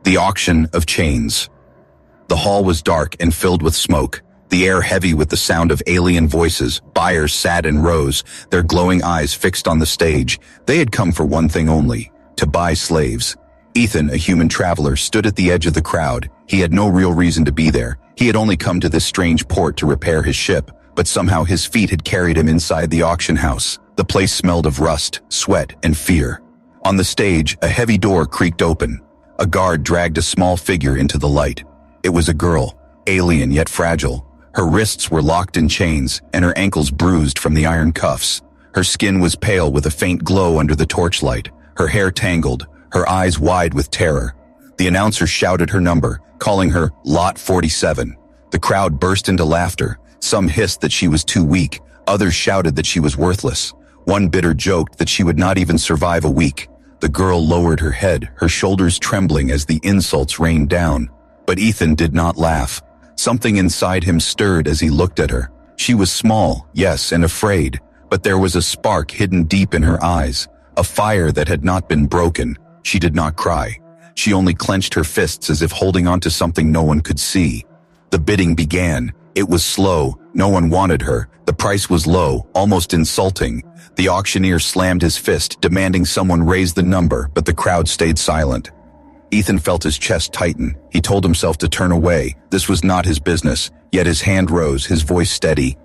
The auction of chains. The hall was dark and filled with smoke, the air heavy with the sound of alien voices. Buyers sat in rows, their glowing eyes fixed on the stage. They had come for one thing only, to buy slaves. Ethan, a human traveler, stood at the edge of the crowd. He had no real reason to be there. He had only come to this strange port to repair his ship, but somehow his feet had carried him inside the auction house. The place smelled of rust, sweat, and fear. On the stage, a heavy door creaked open. A guard dragged a small figure into the light. It was a girl, alien yet fragile. Her wrists were locked in chains, and her ankles bruised from the iron cuffs. Her skin was pale with a faint glow under the torchlight, her hair tangled, her eyes wide with terror. The announcer shouted her number, calling her Lot 47. The crowd burst into laughter. Some hissed that she was too weak. Others shouted that she was worthless. One bidder joked that she would not even survive a week. The girl lowered her head, her shoulders trembling as the insults rained down. But Ethan did not laugh. Something inside him stirred as he looked at her. She was small, yes, and afraid, but there was a spark hidden deep in her eyes, a fire that had not been broken. She did not cry. She only clenched her fists as if holding on to something no one could see. The bidding began. It was slow. No one wanted her. The price was low, almost insulting. The auctioneer slammed his fist, demanding someone raise the number, but the crowd stayed silent. Ethan felt his chest tighten. He told himself to turn away. This was not his business, yet his hand rose, his voice steady.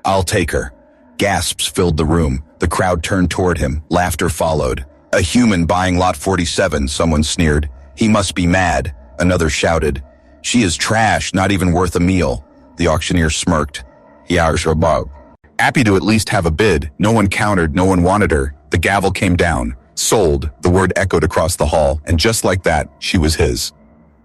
"I'll take her." Gasps filled the room. The crowd turned toward him. Laughter followed. "A human buying Lot 47, someone sneered. "He must be mad," another shouted. "She is trash, not even worth a meal." The auctioneer smirked. Happy to at least have a bid. No one countered, no one wanted her. The gavel came down. Sold, the word echoed across the hall, and just like that, she was his.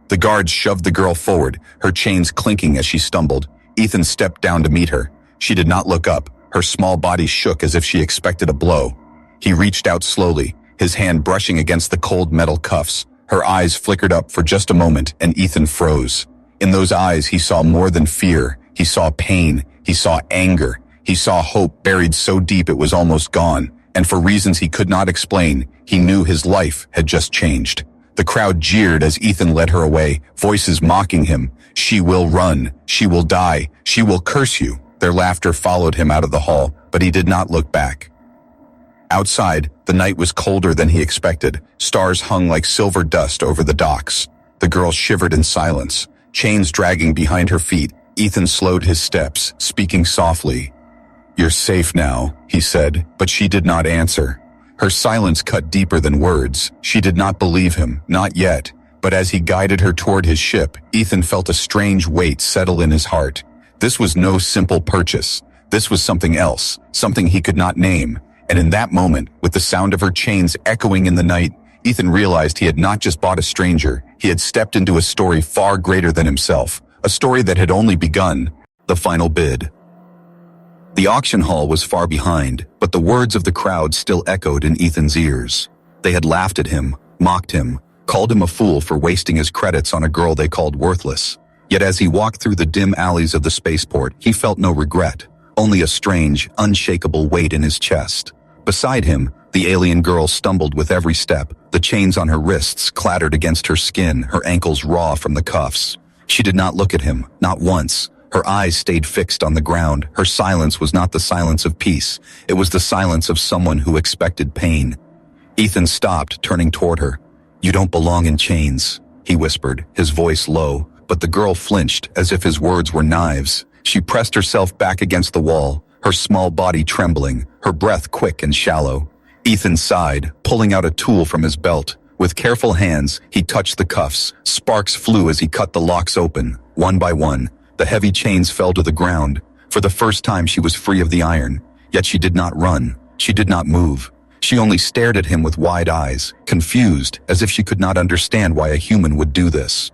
The guards shoved the girl forward, her chains clinking as she stumbled. Ethan stepped down to meet her. She did not look up. Her small body shook as if she expected a blow. He reached out slowly, his hand brushing against the cold metal cuffs. Her eyes flickered up for just a moment, and Ethan froze. In those eyes, he saw more than fear. He saw pain. He saw anger. He saw hope buried so deep it was almost gone. And for reasons he could not explain, he knew his life had just changed. The crowd jeered as Ethan led her away, voices mocking him. "She will run. She will die. She will curse you." Their laughter followed him out of the hall, but he did not look back. Outside, the night was colder than he expected. Stars hung like silver dust over the docks. The girl shivered in silence, chains dragging behind her feet. Ethan slowed his steps, speaking softly. "You're safe now," he said, but she did not answer. Her silence cut deeper than words. She did not believe him, not yet. But as he guided her toward his ship, Ethan felt a strange weight settle in his heart. This was no simple purchase. This was something else, something he could not name. And in that moment, with the sound of her chains echoing in the night, Ethan realized he had not just bought a stranger, he had stepped into a story far greater than himself, a story that had only begun. The final bid. The auction hall was far behind, but the words of the crowd still echoed in Ethan's ears. They had laughed at him, mocked him, called him a fool for wasting his credits on a girl they called worthless. Yet as he walked through the dim alleys of the spaceport, he felt no regret, only a strange, unshakable weight in his chest. Beside him, the alien girl stumbled with every step. The chains on her wrists clattered against her skin, her ankles raw from the cuffs. She did not look at him, not once. Her eyes stayed fixed on the ground. Her silence was not the silence of peace. It was the silence of someone who expected pain. Ethan stopped, turning toward her. "You don't belong in chains," he whispered, his voice low, but the girl flinched as if his words were knives. She pressed herself back against the wall, her small body trembling, her breath quick and shallow. Ethan sighed, pulling out a tool from his belt. With careful hands, he touched the cuffs. Sparks flew as he cut the locks open, one by one. The heavy chains fell to the ground. For the first time she was free of the iron. Yet she did not run. She did not move. She only stared at him with wide eyes, confused, as if she could not understand why a human would do this.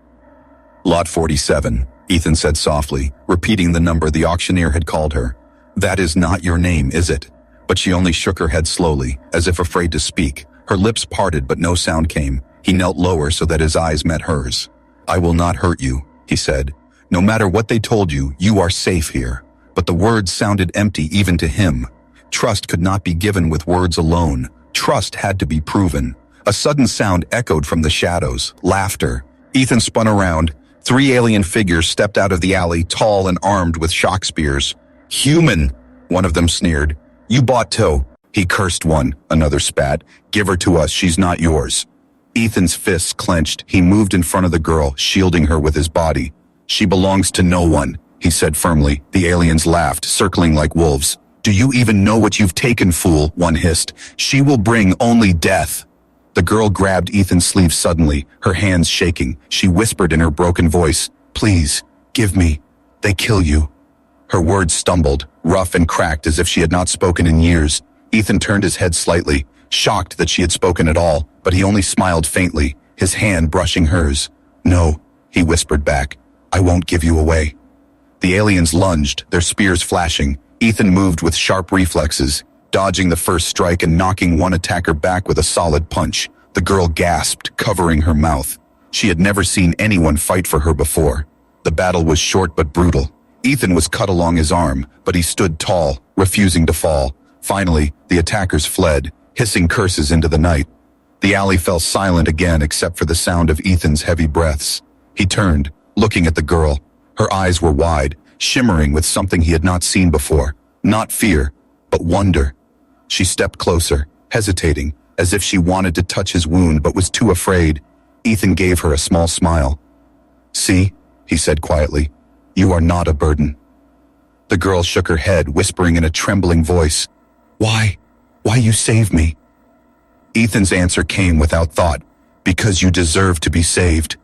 "Lot 47, Ethan said softly, repeating the number the auctioneer had called her. "That is not your name, is it?" But she only shook her head slowly, as if afraid to speak. Her lips parted, but no sound came. He knelt lower so that his eyes met hers. "I will not hurt you," he said. "No matter what they told you, you are safe here." But the words sounded empty even to him. Trust could not be given with words alone. Trust had to be proven. A sudden sound echoed from the shadows, laughter. Ethan spun around. 3 alien figures stepped out of the alley, tall and armed with shock spears. "Human," one of them sneered. "You bought Toe." He cursed one, another spat. "Give her to us, she's not yours." Ethan's fists clenched. He moved in front of the girl, shielding her with his body. "She belongs to no one," he said firmly. The aliens laughed, circling like wolves. "Do you even know what you've taken, fool?" one hissed. "She will bring only death." The girl grabbed Ethan's sleeve suddenly, her hands shaking. She whispered in her broken voice, "Please, give me. They kill you." Her words stumbled, rough and cracked as if she had not spoken in years. Ethan turned his head slightly, shocked that she had spoken at all, but he only smiled faintly, his hand brushing hers. "No," he whispered back. "I won't give you away." The aliens lunged, their spears flashing. Ethan moved with sharp reflexes, dodging the first strike and knocking one attacker back with a solid punch. The girl gasped, covering her mouth. She had never seen anyone fight for her before. The battle was short but brutal. Ethan was cut along his arm, but he stood tall, refusing to fall. Finally, the attackers fled, hissing curses into the night. The alley fell silent again except for the sound of Ethan's heavy breaths. He turned, looking at the girl. Her eyes were wide, shimmering with something he had not seen before. Not fear, but wonder. She stepped closer, hesitating, as if she wanted to touch his wound but was too afraid. Ethan gave her a small smile. "See," he said quietly, "you are not a burden." The girl shook her head, whispering in a trembling voice, Why you save me?" Ethan's answer came without thought, "Because you deserve to be saved."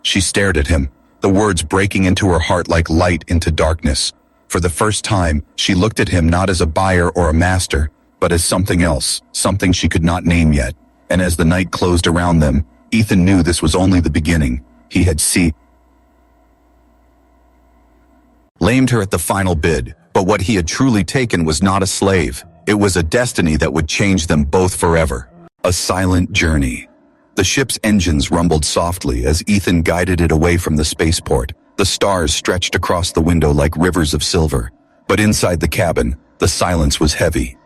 She stared at him, the words breaking into her heart like light into darkness. For the first time, she looked at him not as a buyer or a master, but as something else, something she could not name yet. And as the night closed around them, Ethan knew this was only the beginning. He had lamed her at the final bid, but what he had truly taken was not a slave. It was a destiny that would change them both forever. A silent journey. The ship's engines rumbled softly as Ethan guided it away from the spaceport. The stars stretched across the window like rivers of silver. But inside the cabin, the silence was heavy.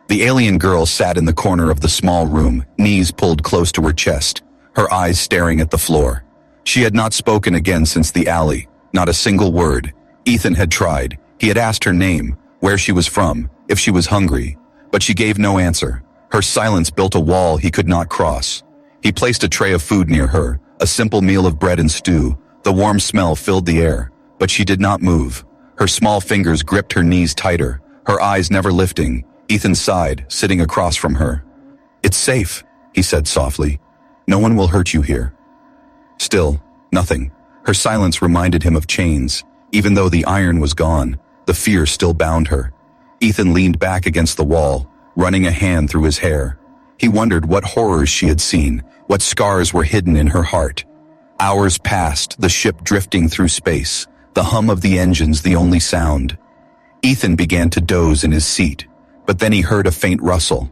The alien girl sat in the corner of the small room, knees pulled close to her chest, her eyes staring at the floor. She had not spoken again since the alley, not a single word. Ethan had tried. He had asked her name, where she was from, if she was hungry, but she gave no answer. Her silence built a wall he could not cross. He placed a tray of food near her, a simple meal of bread and stew. The warm smell filled the air, but she did not move. Her small fingers gripped her knees tighter, her eyes never lifting. Ethan sighed, sitting across from her. "It's safe," he said softly. "No one will hurt you here." Still, nothing. Her silence reminded him of chains. Even though the iron was gone, the fear still bound her. Ethan leaned back against the wall, running a hand through his hair. He wondered what horrors she had seen, what scars were hidden in her heart. Hours passed, the ship drifting through space, the hum of the engines the only sound. Ethan began to doze in his seat, but then he heard a faint rustle.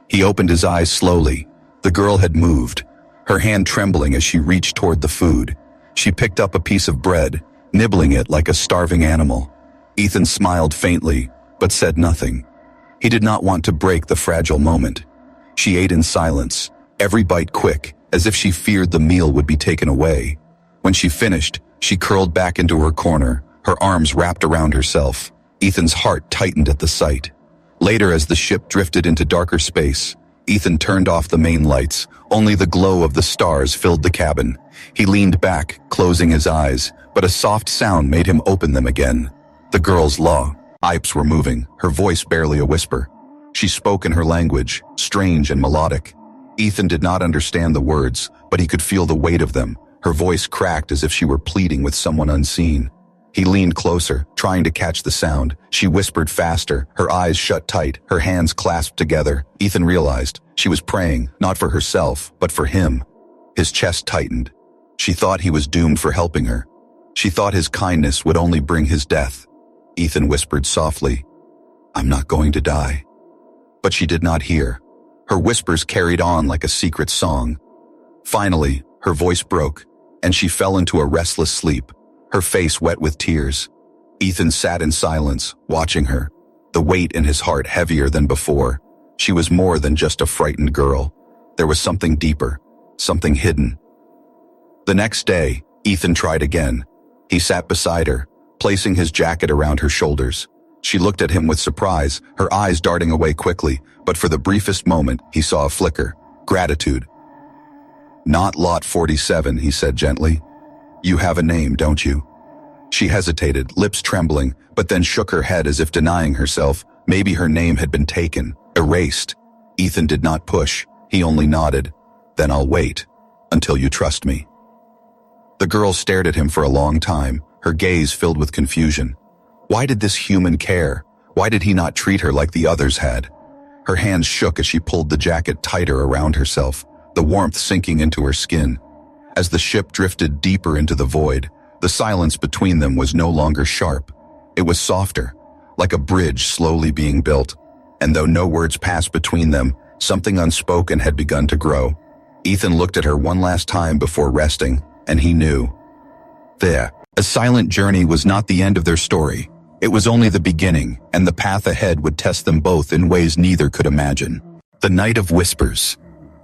He opened his eyes slowly. The girl had moved, her hand trembling as she reached toward the food. She picked up a piece of bread, nibbling it like a starving animal. Ethan smiled faintly, but said nothing. He did not want to break the fragile moment. She ate in silence, every bite quick, as if she feared the meal would be taken away. When she finished, she curled back into her corner, her arms wrapped around herself. Ethan's heart tightened at the sight. Later, as the ship drifted into darker space, Ethan turned off the main lights. Only the glow of the stars filled the cabin. He leaned back, closing his eyes, but a soft sound made him open them again. The girl's lips were moving, her voice barely a whisper. She spoke in her language, strange and melodic. Ethan did not understand the words, but he could feel the weight of them. Her voice cracked as if she were pleading with someone unseen. He leaned closer, trying to catch the sound. She whispered faster, her eyes shut tight, her hands clasped together. Ethan realized she was praying, not for herself, but for him. His chest tightened. She thought he was doomed for helping her. She thought his kindness would only bring his death. Ethan whispered softly, "I'm not going to die." But she did not hear. Her whispers carried on like a secret song. Finally, her voice broke, and she fell into a restless sleep, her face wet with tears. Ethan sat in silence, watching her, the weight in his heart heavier than before. She was more than just a frightened girl. There was something deeper, something hidden. The next day, Ethan tried again. He sat beside her, placing his jacket around her shoulders. She looked at him with surprise, her eyes darting away quickly, but for the briefest moment, he saw a flicker. Gratitude. "Not Lot 47, he said gently. "You have a name, don't you?" She hesitated, lips trembling, but then shook her head as if denying herself. Maybe her name had been taken, erased. Ethan did not push. He only nodded. "Then I'll wait. Until you trust me." The girl stared at him for a long time, her gaze filled with confusion. Why did this human care? Why did he not treat her like the others had? Her hands shook as she pulled the jacket tighter around herself, the warmth sinking into her skin. As the ship drifted deeper into the void, the silence between them was no longer sharp. It was softer, like a bridge slowly being built. And though no words passed between them, something unspoken had begun to grow. Ethan looked at her one last time before resting, and he knew. There, a silent journey was not the end of their story. It was only the beginning, and the path ahead would test them both in ways neither could imagine. The night of whispers.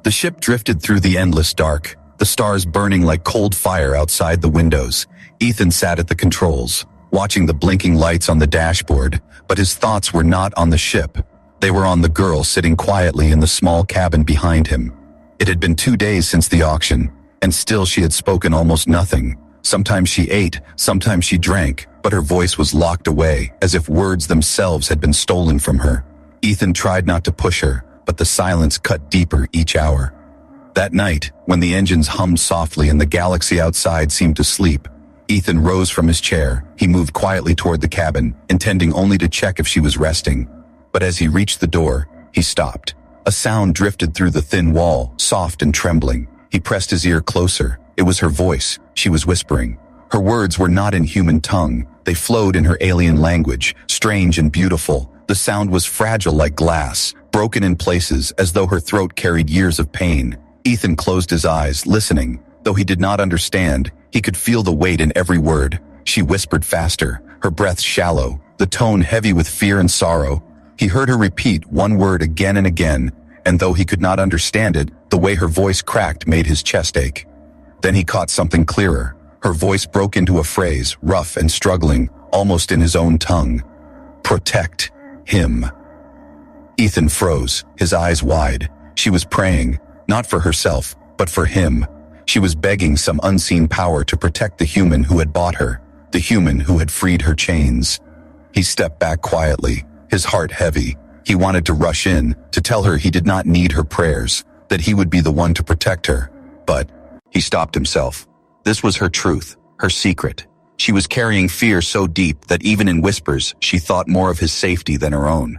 The ship drifted through the endless dark, the stars burning like cold fire outside the windows. Ethan sat at the controls, watching the blinking lights on the dashboard, but his thoughts were not on the ship. They were on the girl sitting quietly in the small cabin behind him. It had been 2 days since the auction, and still she had spoken almost nothing. Sometimes she ate, sometimes she drank, but her voice was locked away, as if words themselves had been stolen from her. Ethan tried not to push her, but the silence cut deeper each hour. That night, when the engines hummed softly and the galaxy outside seemed to sleep, Ethan rose from his chair. He moved quietly toward the cabin, intending only to check if she was resting. But as he reached the door, he stopped. A sound drifted through the thin wall, soft and trembling. He pressed his ear closer. It was her voice. She was whispering. Her words were not in human tongue. They flowed in her alien language, strange and beautiful. The sound was fragile like glass, broken in places as though her throat carried years of pain. Ethan closed his eyes, listening. Though he did not understand, he could feel the weight in every word. She whispered faster, her breath shallow, the tone heavy with fear and sorrow. He heard her repeat one word again and again, and though he could not understand it, the way her voice cracked made his chest ache. Then he caught something clearer. Her voice broke into a phrase, rough and struggling, almost in his own tongue. "Protect him." Ethan froze, his eyes wide. She was praying, not for herself, but for him. She was begging some unseen power to protect the human who had bought her, the human who had freed her chains. He stepped back quietly, his heart heavy. He wanted to rush in, to tell her he did not need her prayers, that he would be the one to protect her. But he stopped himself. This was her truth, her secret. She was carrying fear so deep that even in whispers, she thought more of his safety than her own.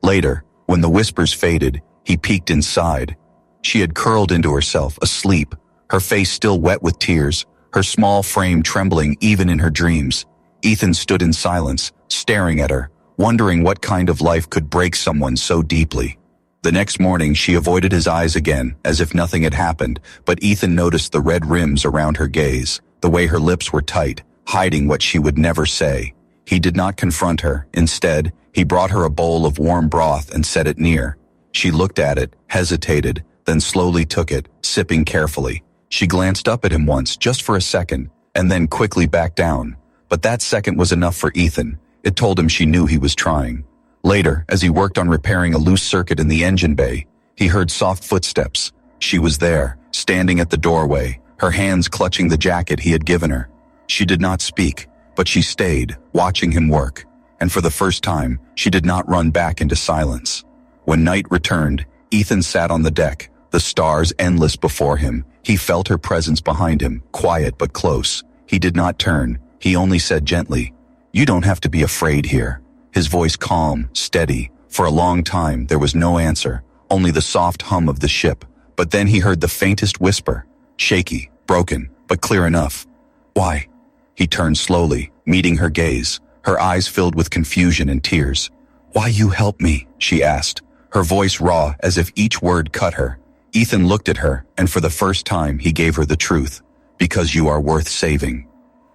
Later, when the whispers faded, he peeked inside. She had curled into herself, asleep, her face still wet with tears, her small frame trembling even in her dreams. Ethan stood in silence, staring at her, wondering what kind of life could break someone so deeply. The next morning, she avoided his eyes again, as if nothing had happened, but Ethan noticed the red rims around her gaze, the way her lips were tight, hiding what she would never say. He did not confront her. Instead, he brought her a bowl of warm broth and set it near. She looked at it, hesitated, then slowly took it, sipping carefully. She glanced up at him once, just for a second, and then quickly back down. But that second was enough for Ethan. It told him she knew he was trying. Later, as he worked on repairing a loose circuit in the engine bay, he heard soft footsteps. She was there, standing at the doorway, her hands clutching the jacket he had given her. She did not speak, but she stayed, watching him work. And for the first time, she did not run back into silence. When night returned, Ethan sat on the deck, the stars endless before him. He felt her presence behind him, quiet but close. He did not turn. He only said gently, "You don't have to be afraid here." His voice calm, steady. For a long time, there was no answer, only the soft hum of the ship. But then he heard the faintest whisper, shaky, broken, but clear enough. "Why?" He turned slowly, meeting her gaze, her eyes filled with confusion and tears. "Why you help me?" she asked, her voice raw as if each word cut her. Ethan looked at her, and for the first time he gave her the truth. "Because you are worth saving."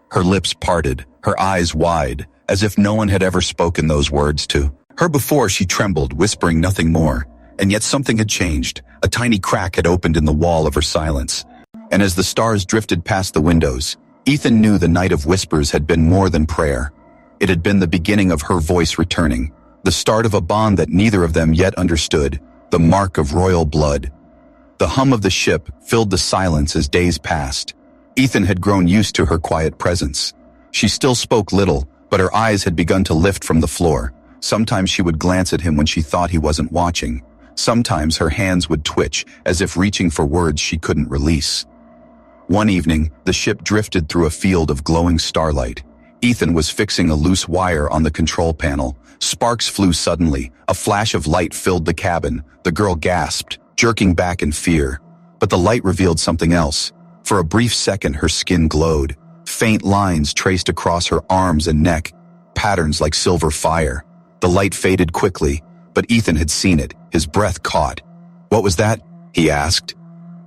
Her lips parted, her eyes wide, as if no one had ever spoken those words to her before. She trembled, whispering nothing more. And yet something had changed. A tiny crack had opened in the wall of her silence. And as the stars drifted past the windows, Ethan knew the night of whispers had been more than prayer. It had been the beginning of her voice returning, the start of a bond that neither of them yet understood, the mark of royal blood. The hum of the ship filled the silence as days passed. Ethan had grown used to her quiet presence. She still spoke little, but her eyes had begun to lift from the floor. Sometimes she would glance at him when she thought he wasn't watching. Sometimes her hands would twitch, as if reaching for words she couldn't release. One evening, the ship drifted through a field of glowing starlight. Ethan was fixing a loose wire on the control panel. Sparks flew suddenly. A flash of light filled the cabin. The girl gasped, jerking back in fear. But the light revealed something else. For a brief second, her skin glowed. Faint lines traced across her arms and neck, patterns like silver fire. The light faded quickly, but Ethan had seen it, his breath caught. "What was that?" he asked.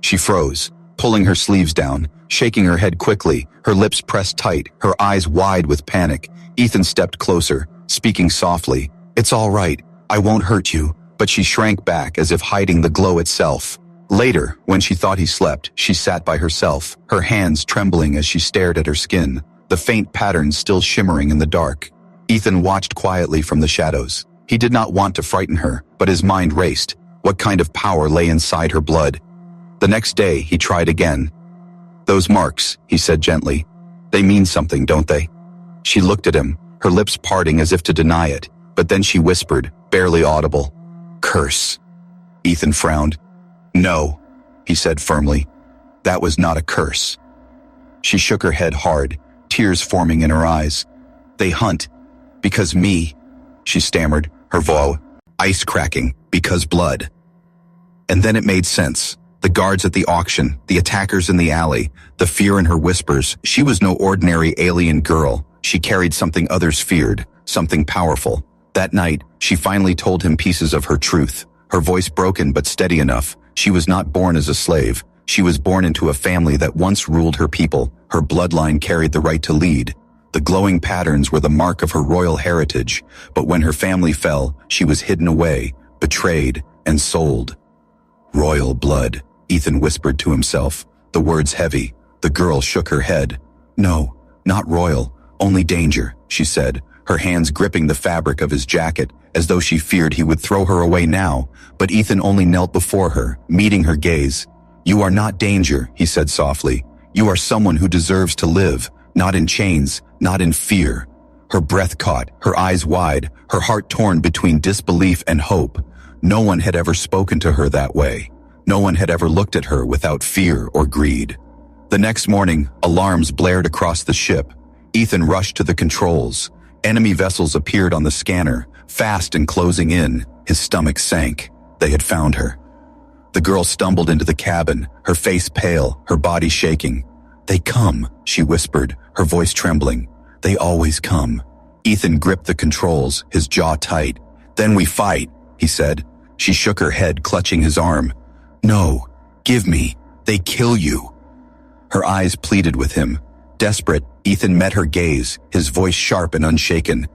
She froze, pulling her sleeves down, shaking her head quickly, her lips pressed tight, her eyes wide with panic. Ethan stepped closer, speaking softly. "It's all right, I won't hurt you," but she shrank back as if hiding the glow itself. Later, when she thought he slept, she sat by herself, her hands trembling as she stared at her skin, the faint patterns still shimmering in the dark. Ethan watched quietly from the shadows. He did not want to frighten her, but his mind raced. What kind of power lay inside her blood? The next day, he tried again. "Those marks," he said gently. "They mean something, don't they?" She looked at him, her lips parting as if to deny it, but then she whispered, barely audible, "Curse." Ethan frowned. "No," he said firmly. "That was not a curse." She shook her head hard, tears forming in her eyes. "They hunt. Because me," she stammered, her voice ice cracking, "because blood." And then it made sense. The guards at the auction, the attackers in the alley, the fear in her whispers. She was no ordinary alien girl. She carried something others feared, something powerful. That night, she finally told him pieces of her truth, her voice broken but steady enough. She was not born as a slave. She was born into a family that once ruled her people. Her bloodline carried the right to lead. The glowing patterns were the mark of her royal heritage, but when her family fell, she was hidden away, betrayed, and sold. "Royal blood," Ethan whispered to himself, the words heavy. The girl shook her head. "No, not royal, only danger," she said, her hands gripping the fabric of his jacket, as though she feared he would throw her away now, but Ethan only knelt before her, meeting her gaze. "You are not danger," he said softly. "You are someone who deserves to live, not in chains, not in fear." Her breath caught, her eyes wide, her heart torn between disbelief and hope. No one had ever spoken to her that way. No one had ever looked at her without fear or greed. The next morning, alarms blared across the ship. Ethan rushed to the controls. Enemy vessels appeared on the scanner, fast and closing in. His stomach sank. They had found her. The girl stumbled into the cabin, her face pale, her body shaking. "They come," she whispered, her voice trembling. "They always come." Ethan gripped the controls, his jaw tight. "Then we fight," he said. She shook her head, clutching his arm. "No, give me. They kill you." Her eyes pleaded with him. Desperate, Ethan met her gaze, his voice sharp and unshaken.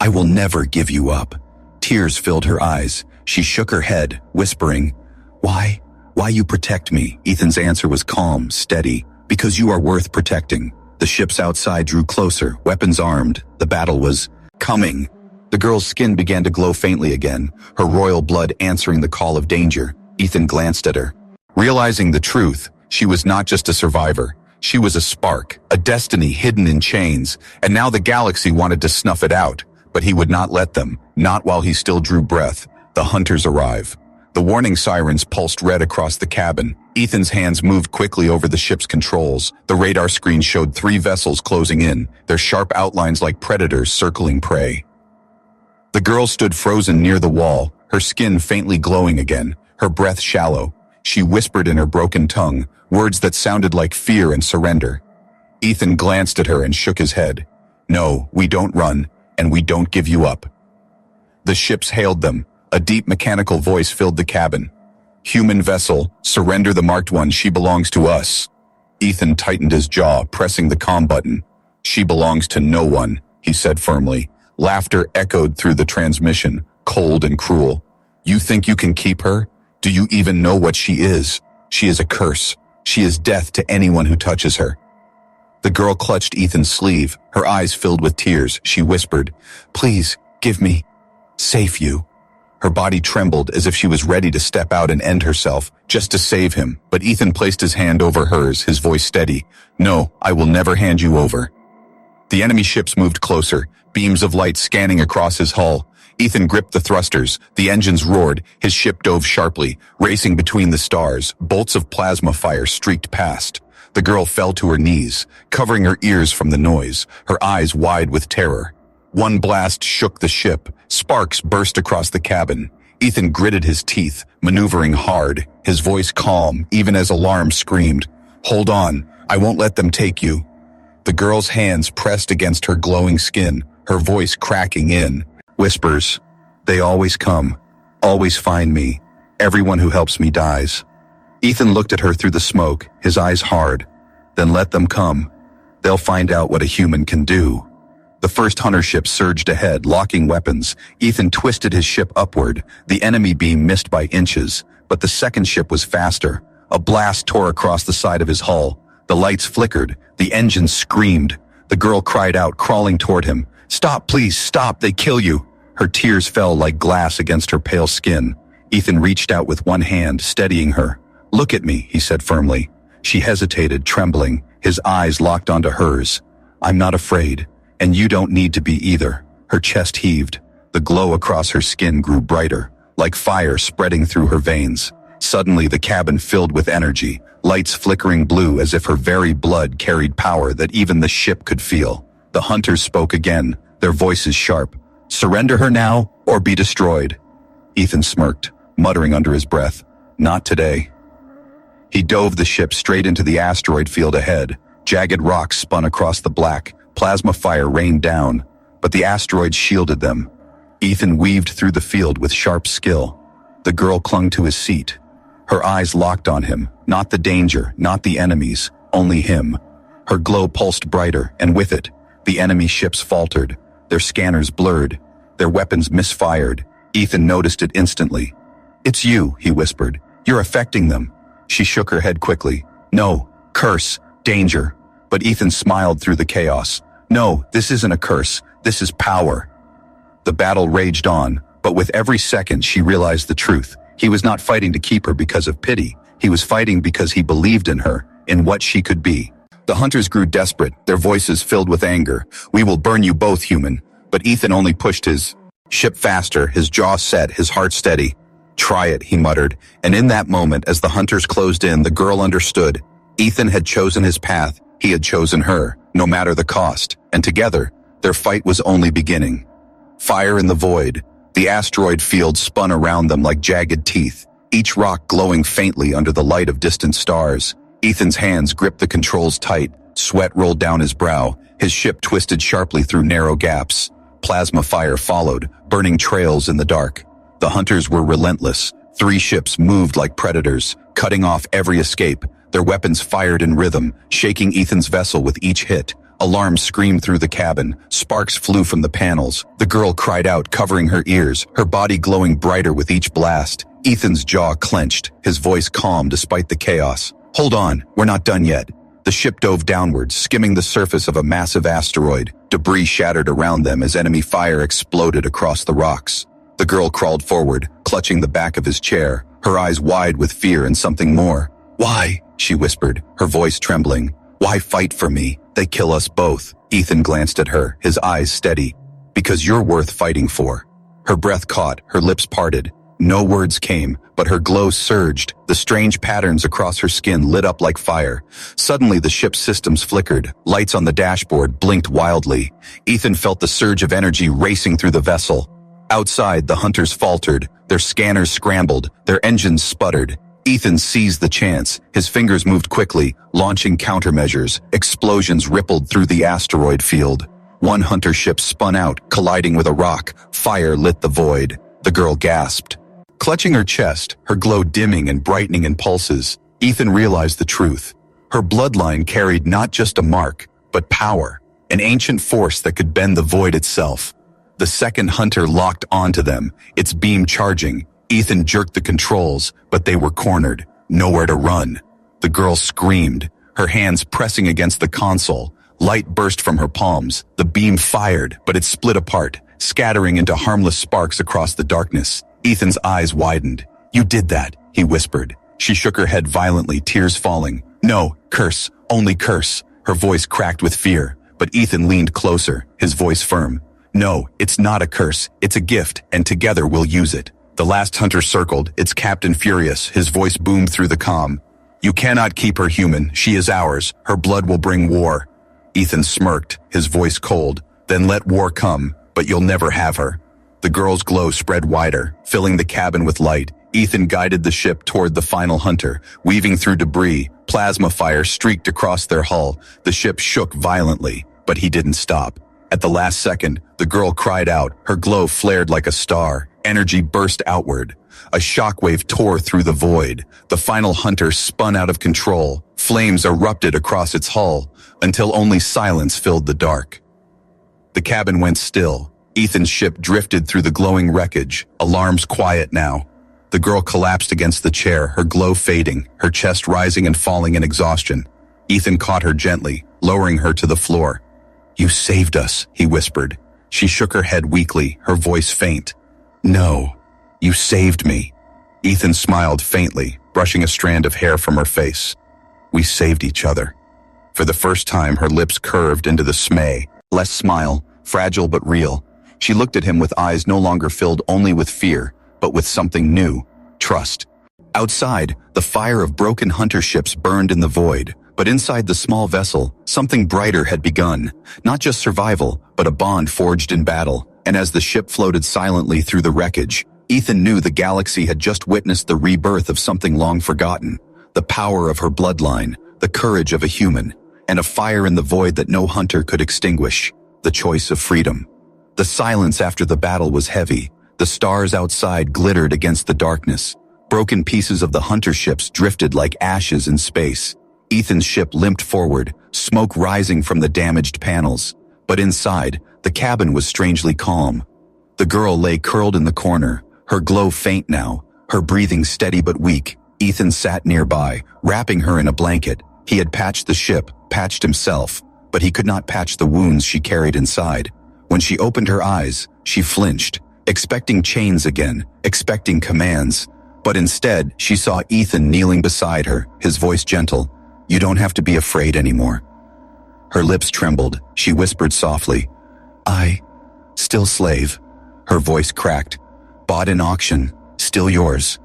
"I will never give you up." Tears filled her eyes. She shook her head, whispering, "Why? Why you protect me?" Ethan's answer was calm, steady. "Because you are worth protecting." The ships outside drew closer, weapons armed. The battle was coming. The girl's skin began to glow faintly again, her royal blood answering the call of danger. Ethan glanced at her. Realizing the truth, she was not just a survivor. She was a spark, a destiny hidden in chains, and now the galaxy wanted to snuff it out. But he would not let them, not while he still drew breath. The hunters arrive. The warning sirens pulsed red across the cabin. Ethan's hands moved quickly over the ship's controls. The radar screen showed 3 vessels closing in, their sharp outlines like predators circling prey. The girl stood frozen near the wall, her skin faintly glowing again, her breath shallow. She whispered in her broken tongue, words that sounded like fear and surrender. Ethan glanced at her and shook his head. "No, we don't run, and we don't give you up." The ships hailed them. A deep mechanical voice filled the cabin. "Human vessel, surrender the marked one, she belongs to us." Ethan tightened his jaw, pressing the comm button. "She belongs to no one," he said firmly. Laughter echoed through the transmission, cold and cruel. "You think you can keep her? Do you even know what she is? She is a curse. She is death to anyone who touches her. The girl clutched Ethan's sleeve, her eyes filled with tears. She whispered, "Please, give me. Save you." Her body trembled as if she was ready to step out and end herself, just to save him. But Ethan placed his hand over hers, his voice steady. "No, I will never hand you over." The enemy ships moved closer, beams of light scanning across his hull. Ethan gripped the thrusters, the engines roared, his ship dove sharply, racing between the stars. Bolts of plasma fire streaked past. The girl fell to her knees, covering her ears from the noise, her eyes wide with terror. One blast shook the ship. Sparks burst across the cabin. Ethan gritted his teeth, maneuvering hard, his voice calm, even as alarm screamed, "Hold on, I won't let them take you." The girl's hands pressed against her glowing skin, her voice cracking in. Whispers, "They always come, always find me. Everyone who helps me dies." Ethan looked at her through the smoke, his eyes hard. "Then let them come. They'll find out what a human can do." The first hunter ship surged ahead, locking weapons. Ethan twisted his ship upward. The enemy beam missed by inches, but the second ship was faster. A blast tore across the side of his hull. The lights flickered. The engine screamed. The girl cried out, crawling toward him. "Stop, please, stop, they kill you." Her tears fell like glass against her pale skin. Ethan reached out with one hand, steadying her. "Look at me," he said firmly. She hesitated, trembling, his eyes locked onto hers. "I'm not afraid. And you don't need to be either." Her chest heaved. The glow across her skin grew brighter, like fire spreading through her veins. Suddenly the cabin filled with energy, lights flickering blue as if her very blood carried power that even the ship could feel. The hunters spoke again, their voices sharp. "Surrender her now, or be destroyed." Ethan smirked, muttering under his breath, "Not today." He dove the ship straight into the asteroid field ahead. Jagged rocks spun across the black. Plasma fire rained down, but the asteroid shielded them. Ethan weaved through the field with sharp skill. The girl clung to his seat. Her eyes locked on him, not the danger, not the enemies, only him. Her glow pulsed brighter, and with it, the enemy ships faltered. Their scanners blurred. Their weapons misfired. Ethan noticed it instantly. "It's you," he whispered. "You're affecting them." She shook her head quickly. "No, curse, danger." But Ethan smiled through the chaos. "No, this isn't a curse. This is power." The battle raged on, but with every second she realized the truth. He was not fighting to keep her because of pity. He was fighting because he believed in her, in what she could be. The hunters grew desperate, their voices filled with anger. "We will burn you both, human." But Ethan only pushed his ship faster, his jaw set, his heart steady. "Try it," he muttered, and in that moment, as the hunters closed in, the girl understood. Ethan had chosen his path. He had chosen her, no matter the cost, and together, their fight was only beginning. Fire in the void. The asteroid field spun around them like jagged teeth, each rock glowing faintly under the light of distant stars. Ethan's hands gripped the controls tight, sweat rolled down his brow, his ship twisted sharply through narrow gaps. Plasma fire followed, burning trails in the dark. The hunters were relentless. 3 ships moved like predators, cutting off every escape. Their weapons fired in rhythm, shaking Ethan's vessel with each hit. Alarms screamed through the cabin. Sparks flew from the panels. The girl cried out, covering her ears, her body glowing brighter with each blast. Ethan's jaw clenched, his voice calm despite the chaos. "Hold on, we're not done yet." The ship dove downward, skimming the surface of a massive asteroid. Debris shattered around them as enemy fire exploded across the rocks. The girl crawled forward, clutching the back of his chair, her eyes wide with fear and something more. "Why?" she whispered, her voice trembling. "Why fight for me? They kill us both." Ethan glanced at her, his eyes steady. "Because you're worth fighting for." Her breath caught, her lips parted. No words came, but her glow surged. The strange patterns across her skin lit up like fire. Suddenly the ship's systems flickered. Lights on the dashboard blinked wildly. Ethan felt the surge of energy racing through the vessel. Outside, the hunters faltered. Their scanners scrambled. Their engines sputtered. Ethan seized the chance. His fingers moved quickly, launching countermeasures. Explosions rippled through the asteroid field. One hunter ship spun out, colliding with a rock. Fire lit the void. The girl gasped. Clutching her chest, her glow dimming and brightening in pulses, Ethan realized the truth. Her bloodline carried not just a mark, but power, an ancient force that could bend the void itself. The second hunter locked onto them, its beam charging. Ethan jerked the controls, but they were cornered, nowhere to run. The girl screamed, her hands pressing against the console. Light burst from her palms. The beam fired, but it split apart, scattering into harmless sparks across the darkness. Ethan's eyes widened. "You did that," he whispered. She shook her head violently, tears falling. "No, curse, only curse." Her voice cracked with fear, but Ethan leaned closer, his voice firm. "No, it's not a curse, it's a gift, and together we'll use it." The last hunter circled, its captain furious, his voice boomed through the comm. "You cannot keep her human, she is ours, her blood will bring war." Ethan smirked, his voice cold. "Then let war come, but you'll never have her." The girl's glow spread wider, filling the cabin with light. Ethan guided the ship toward the final hunter, weaving through debris. Plasma fire streaked across their hull. The ship shook violently, but he didn't stop. At the last second, the girl cried out, her glow flared like a star. Energy burst outward. A shockwave tore through the void. The final hunter spun out of control. Flames erupted across its hull, until only silence filled the dark. The cabin went still. Ethan's ship drifted through the glowing wreckage, alarms quiet now. The girl collapsed against the chair, her glow fading, her chest rising and falling in exhaustion. Ethan caught her gently, lowering her to the floor. "You saved us," he whispered. She shook her head weakly, her voice faint. "No, you saved me." Ethan smiled faintly, brushing a strand of hair from her face. "We saved each other." For the first time, her lips curved into the smay, less smile, fragile but real. She looked at him with eyes no longer filled only with fear, but with something new, trust. Outside, the fire of broken hunter ships burned in the void, but inside the small vessel, something brighter had begun. Not just survival, but a bond forged in battle. And as the ship floated silently through the wreckage, Ethan knew the galaxy had just witnessed the rebirth of something long forgotten. The power of her bloodline, the courage of a human, and a fire in the void that no hunter could extinguish. The choice of freedom. The silence after the battle was heavy. The stars outside glittered against the darkness. Broken pieces of the hunter ships drifted like ashes in space. Ethan's ship limped forward, smoke rising from the damaged panels. But inside, the cabin was strangely calm. The girl lay curled in the corner, her glow faint now, her breathing steady but weak. Ethan sat nearby, wrapping her in a blanket. He had patched the ship, patched himself, but he could not patch the wounds she carried inside. When she opened her eyes, she flinched, expecting chains again, expecting commands. But instead, she saw Ethan kneeling beside her, his voice gentle. "You don't have to be afraid anymore." Her lips trembled. She whispered softly, "I, still slave." Her voice cracked. "Bought in auction, still yours."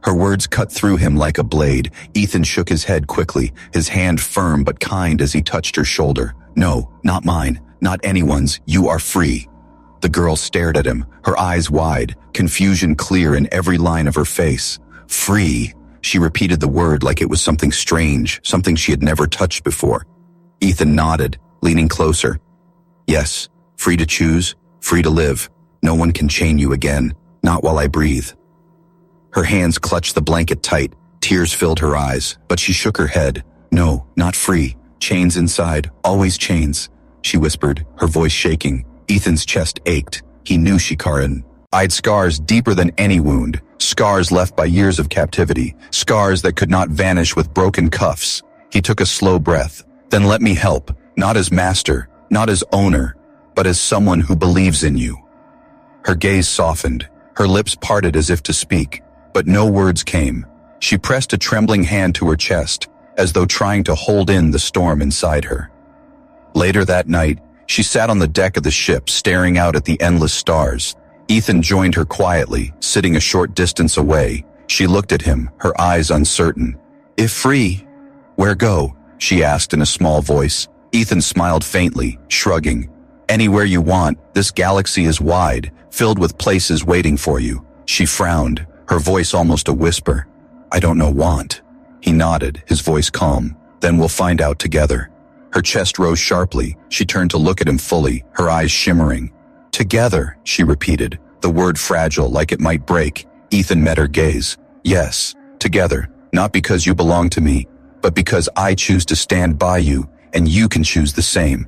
Her words cut through him like a blade. Ethan shook his head quickly, his hand firm but kind as he touched her shoulder. "No, not mine, not anyone's. You are free." The girl stared at him, her eyes wide, confusion clear in every line of her face. "Free." She repeated the word like it was something strange, something she had never touched before. Ethan nodded, leaning closer. "Yes, free to choose, free to live. No one can chain you again, not while I breathe." Her hands clutched the blanket tight, tears filled her eyes, but she shook her head. "No, not free. Chains inside, always chains," she whispered, her voice shaking. Ethan's chest ached. He knew Shikaran. I'd scars deeper than any wound, scars left by years of captivity, scars that could not vanish with broken cuffs. He took a slow breath. "Then let me help, not as master, not as owner, but as someone who believes in you." Her gaze softened, her lips parted as if to speak, but no words came. She pressed a trembling hand to her chest, as though trying to hold in the storm inside her. Later that night, she sat on the deck of the ship, staring out at the endless stars. Ethan joined her quietly, sitting a short distance away. She looked at him, her eyes uncertain. "If free, where go?" she asked in a small voice. Ethan smiled faintly, shrugging. "Anywhere you want, this galaxy is wide, filled with places waiting for you." She frowned, her voice almost a whisper. "I don't know want." He nodded, his voice calm. "Then we'll find out together." Her chest rose sharply. She turned to look at him fully, her eyes shimmering. "Together," she repeated, the word fragile like it might break. Ethan met her gaze. "Yes, together, not because you belong to me, but because I choose to stand by you, and you can choose the same."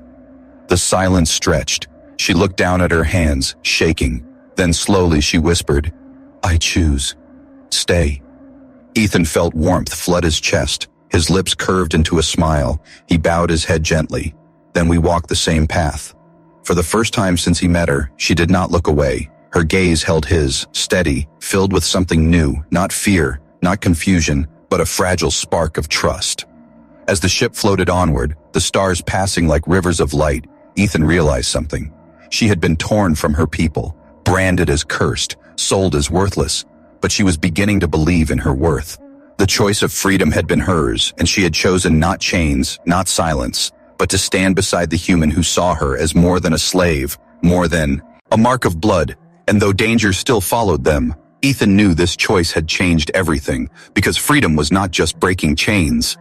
The silence stretched. She looked down at her hands, shaking. Then slowly she whispered, "I choose. Stay." Ethan felt warmth flood his chest. His lips curved into a smile. He bowed his head gently. Then we walked the same path. For the first time since he met her, she did not look away. Her gaze held his, steady, filled with something new, not fear, not confusion, but a fragile spark of trust. As the ship floated onward, the stars passing like rivers of light, Ethan realized something. She had been torn from her people, branded as cursed, sold as worthless, but she was beginning to believe in her worth. The choice of freedom had been hers, and she had chosen not chains, not silence, but to stand beside the human who saw her as more than a slave, more than a mark of blood. And though danger still followed them, Ethan knew this choice had changed everything, because freedom was not just breaking chains.